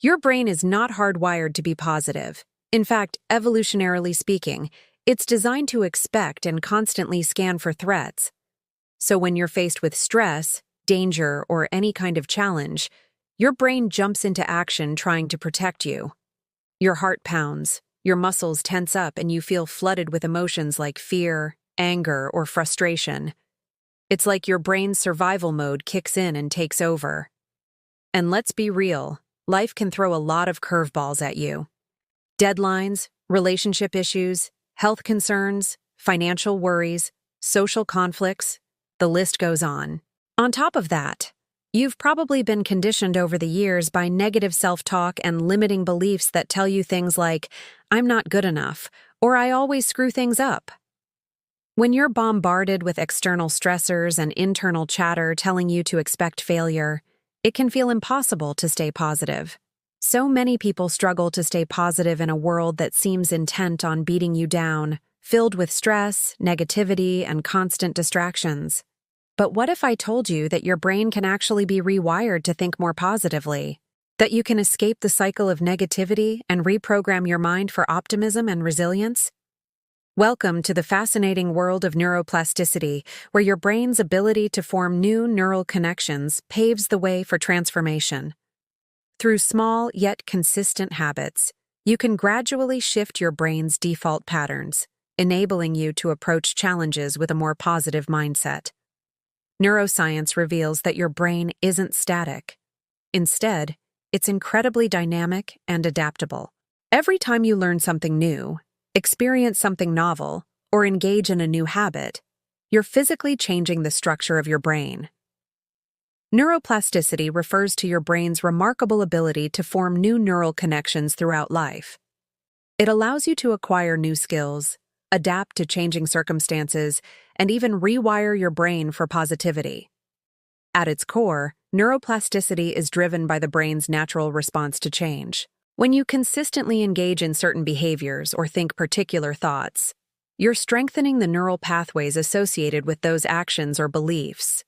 Your brain is not hardwired to be positive. In fact, evolutionarily speaking, it's designed to expect and constantly scan for threats. So when you're faced with stress, danger, or any kind of challenge, your brain jumps into action trying to protect you. Your heart pounds, your muscles tense up, and you feel flooded with emotions like fear, anger, or frustration. It's like your brain's survival mode kicks in and takes over. And let's be real, life can throw a lot of curveballs at you. Deadlines, relationship issues, health concerns, financial worries, social conflicts, the list goes on. On top of that, you've probably been conditioned over the years by negative self-talk and limiting beliefs that tell you things like, "I'm not good enough," or "I always screw things up." When you're bombarded with external stressors and internal chatter telling you to expect failure, it can feel impossible to stay positive. So many people struggle to stay positive in a world that seems intent on beating you down, filled with stress, negativity, and constant distractions. But what if I told you that your brain can actually be rewired to think more positively? That you can escape the cycle of negativity and reprogram your mind for optimism and resilience? Welcome to the fascinating world of neuroplasticity, where your brain's ability to form new neural connections paves the way for transformation. Through small yet consistent habits, you can gradually shift your brain's default patterns, enabling you to approach challenges with a more positive mindset. Neuroscience reveals that your brain isn't static. Instead, it's incredibly dynamic and adaptable. Every time you learn something new, experience something novel, or engage in a new habit, you're physically changing the structure of your brain. Neuroplasticity refers to your brain's remarkable ability to form new neural connections throughout life. It allows you to acquire new skills, adapt to changing circumstances, and even rewire your brain for positivity. At its core, neuroplasticity is driven by the brain's natural response to change. When you consistently engage in certain behaviors or think particular thoughts, you're strengthening the neural pathways associated with those actions or beliefs.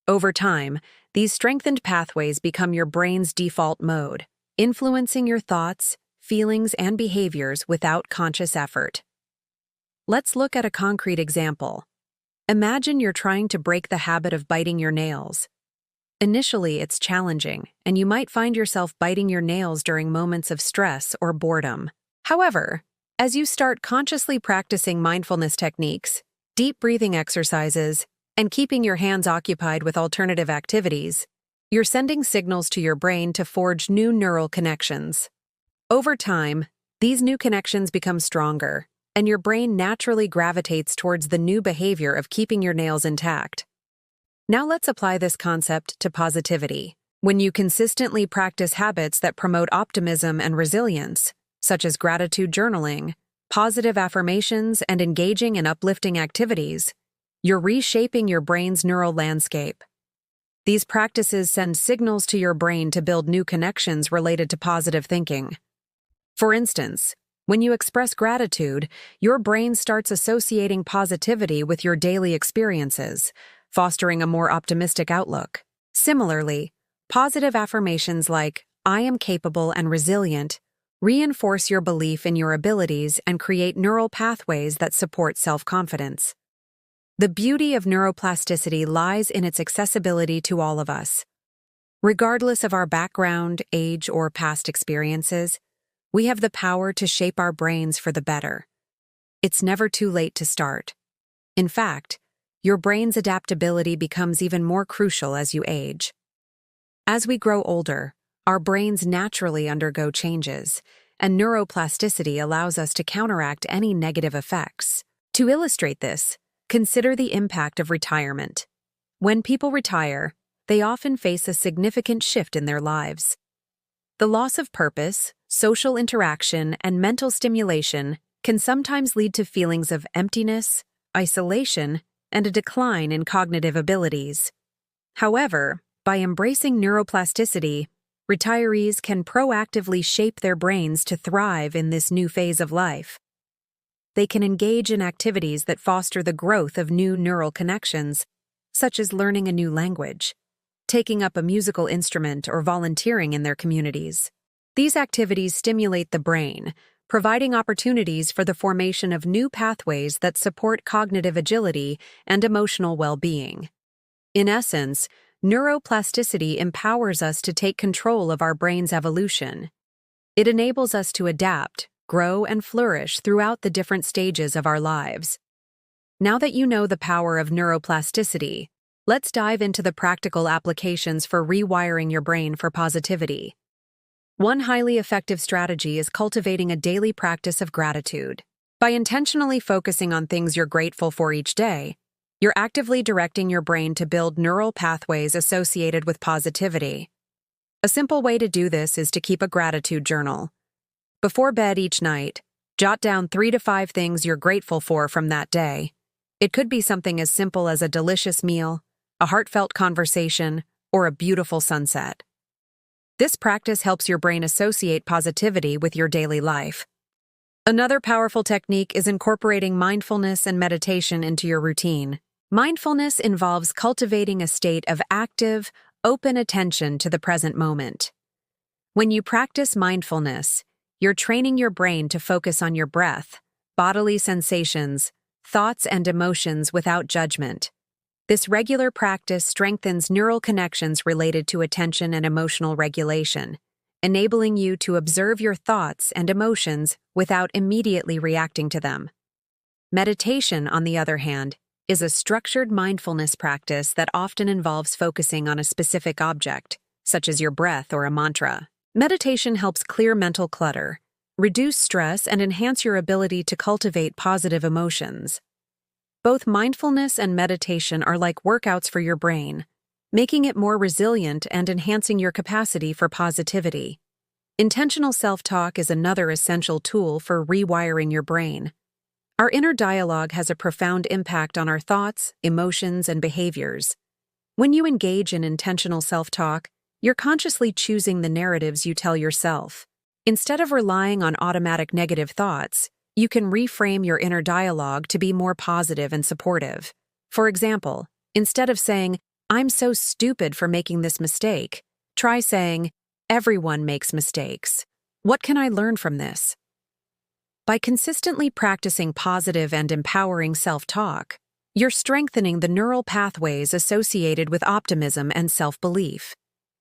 Over time, these strengthened pathways become your brain's default mode, influencing your thoughts, feelings, and behaviors without conscious effort. Let's look at a concrete example. Imagine you're trying to break the habit of biting your nails. Initially, it's challenging, and you might find yourself biting your nails during moments of stress or boredom. However, as you start consciously practicing mindfulness techniques, deep breathing exercises, and keeping your hands occupied with alternative activities, you're sending signals to your brain to forge new neural connections. Over time, these new connections become stronger, and your brain naturally gravitates towards the new behavior of keeping your nails intact. Now let's apply this concept to positivity. When you consistently practice habits that promote optimism and resilience, such as gratitude journaling, positive affirmations, and engaging in uplifting activities, you're reshaping your brain's neural landscape. These practices send signals to your brain to build new connections related to positive thinking. For instance, when you express gratitude, your brain starts associating positivity with your daily experiences, fostering a more optimistic outlook. Similarly, positive affirmations like, "I am capable and resilient," reinforce your belief in your abilities and create neural pathways that support self-confidence. The beauty of neuroplasticity lies in its accessibility to all of us. Regardless of our background, age, or past experiences, we have the power to shape our brains for the better. It's never too late to start. In fact, your brain's adaptability becomes even more crucial as you age. As we grow older, our brains naturally undergo changes, and neuroplasticity allows us to counteract any negative effects. To illustrate this, consider the impact of retirement. When people retire, they often face a significant shift in their lives. The loss of purpose, social interaction, and mental stimulation can sometimes lead to feelings of emptiness, isolation, and a decline in cognitive abilities. However, by embracing neuroplasticity, retirees can proactively shape their brains to thrive in this new phase of life. They can engage in activities that foster the growth of new neural connections, such as learning a new language, taking up a musical instrument, or volunteering in their communities. These activities stimulate the brain, providing opportunities for the formation of new pathways that support cognitive agility and emotional well-being. In essence, neuroplasticity empowers us to take control of our brain's evolution. It enables us to adapt, grow, and flourish throughout the different stages of our lives. Now that you know the power of neuroplasticity, let's dive into the practical applications for rewiring your brain for positivity. One highly effective strategy is cultivating a daily practice of gratitude. By intentionally focusing on things you're grateful for each day, you're actively directing your brain to build neural pathways associated with positivity. A simple way to do this is to keep a gratitude journal. Before bed each night, jot down 3 to 5 things you're grateful for from that day. It could be something as simple as a delicious meal, a heartfelt conversation, or a beautiful sunset. This practice helps your brain associate positivity with your daily life. Another powerful technique is incorporating mindfulness and meditation into your routine. Mindfulness involves cultivating a state of active, open attention to the present moment. When you practice mindfulness, you're training your brain to focus on your breath, bodily sensations, thoughts, and emotions without judgment. This regular practice strengthens neural connections related to attention and emotional regulation, enabling you to observe your thoughts and emotions without immediately reacting to them. Meditation, on the other hand, is a structured mindfulness practice that often involves focusing on a specific object, such as your breath or a mantra. Meditation helps clear mental clutter, reduce stress, and enhance your ability to cultivate positive emotions. Both mindfulness and meditation are like workouts for your brain, making it more resilient and enhancing your capacity for positivity. Intentional self-talk is another essential tool for rewiring your brain. Our inner dialogue has a profound impact on our thoughts, emotions, and behaviors. When you engage in intentional self-talk, you're consciously choosing the narratives you tell yourself. Instead of relying on automatic negative thoughts, you can reframe your inner dialogue to be more positive and supportive. For example, instead of saying, "I'm so stupid for making this mistake," try saying, "Everyone makes mistakes. What can I learn from this?" By consistently practicing positive and empowering self-talk, you're strengthening the neural pathways associated with optimism and self-belief.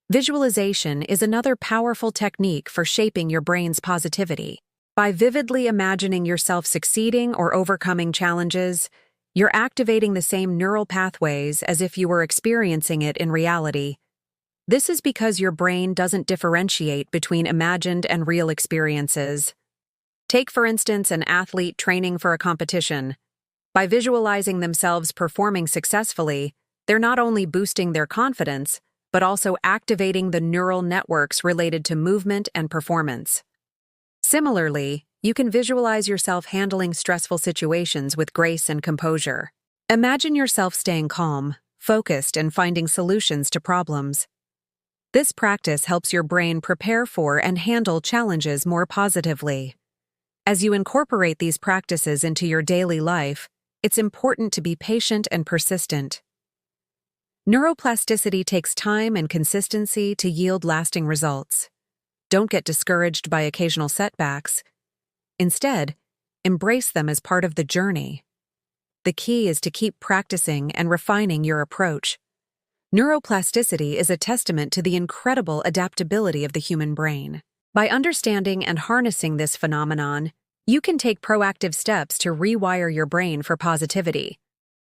Visualization is another powerful technique for shaping your brain's positivity. By vividly imagining yourself succeeding or overcoming challenges, you're activating the same neural pathways as if you were experiencing it in reality. This is because your brain doesn't differentiate between imagined and real experiences. Take, for instance, an athlete training for a competition. By visualizing themselves performing successfully, they're not only boosting their confidence, but also activating the neural networks related to movement and performance. Similarly, you can visualize yourself handling stressful situations with grace and composure. Imagine yourself staying calm, focused, and finding solutions to problems. This practice helps your brain prepare for and handle challenges more positively. As you incorporate these practices into your daily life, it's important to be patient and persistent. Neuroplasticity takes time and consistency to yield lasting results. Don't get discouraged by occasional setbacks. Instead, embrace them as part of the journey. The key is to keep practicing and refining your approach. Neuroplasticity is a testament to the incredible adaptability of the human brain. By understanding and harnessing this phenomenon, you can take proactive steps to rewire your brain for positivity.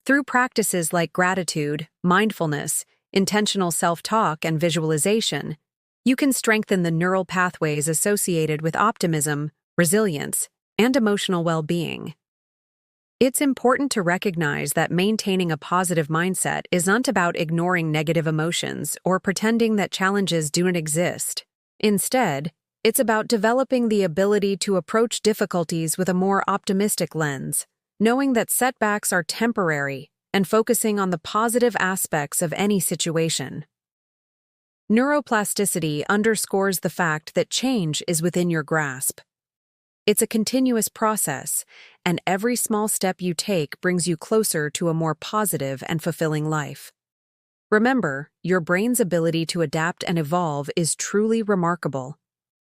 Through practices like gratitude, mindfulness, intentional self-talk, and visualization, you can strengthen the neural pathways associated with optimism, resilience, and emotional well-being. It's important to recognize that maintaining a positive mindset isn't about ignoring negative emotions or pretending that challenges don't exist. Instead, it's about developing the ability to approach difficulties with a more optimistic lens, knowing that setbacks are temporary and focusing on the positive aspects of any situation. Neuroplasticity underscores the fact that change is within your grasp. It's a continuous process, and every small step you take brings you closer to a more positive and fulfilling life. Remember, your brain's ability to adapt and evolve is truly remarkable.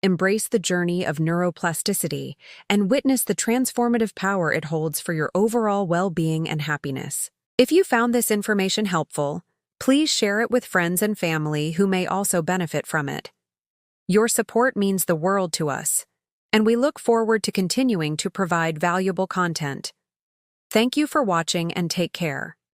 embrace the journey of neuroplasticity, and witness the transformative power it holds for your overall well-being and happiness. If you found this information helpful, please share it with friends and family who may also benefit from it. Your support means the world to us, and we look forward to continuing to provide valuable content. Thank you for watching and take care.